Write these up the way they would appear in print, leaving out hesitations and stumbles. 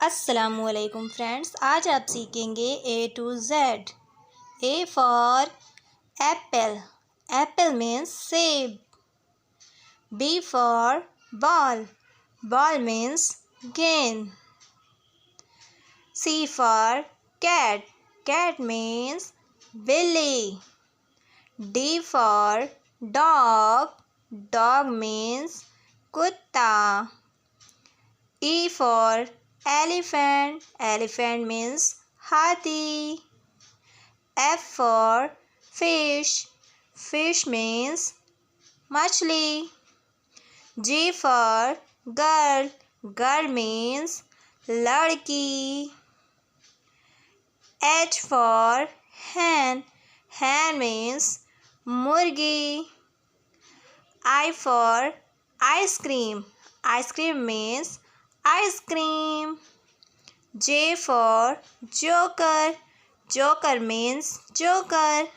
अस्सलामुअलैकुम फ्रेंड्स, आज आप सीखेंगे A to Z. A for apple, apple means सेब। B for ball, ball means गेंद। C for cat, cat means बिल्ली। D for dog, dog means कुत्ता। E for elephant, elephant means हाथी. F for fish, fish means मछली. G for girl, girl means लड़की. H for hen, hen means मुर्गी. I for ice cream, ice cream means ice cream. J for joker, joker means joker.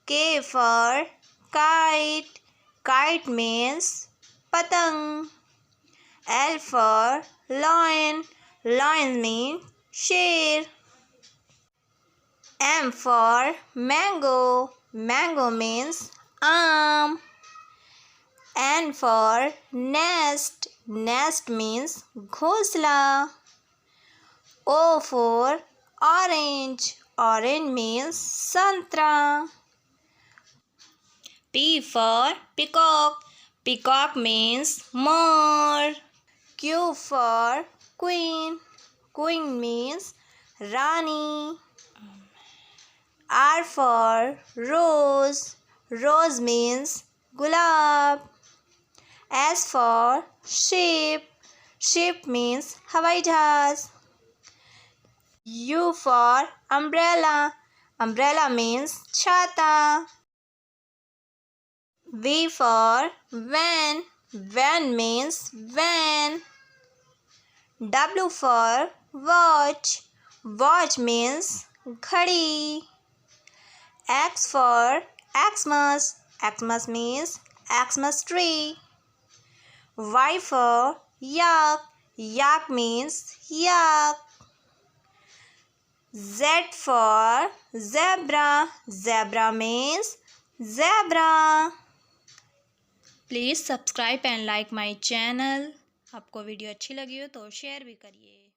K for kite, kite means patang. L for lion, lion means शेर. M for mango, mango means आम. N for nest, nest means घोंसला. O for orange, orange means संतरा. P for peacock, peacock means more. Q for queen, queen means Rani. R for rose, rose means gulab. S for ship, ship means हवाई जहाज. U for umbrella, umbrella means छाता. V for van, van means van. W for watch, watch means घड़ी. X for Xmas, Xmas means Xmas tree. Y for yak, yak means yak. Z for zebra, zebra means zebra. Please subscribe and like my channel. आपको video अच्छी लगी हो तो share भी करिए.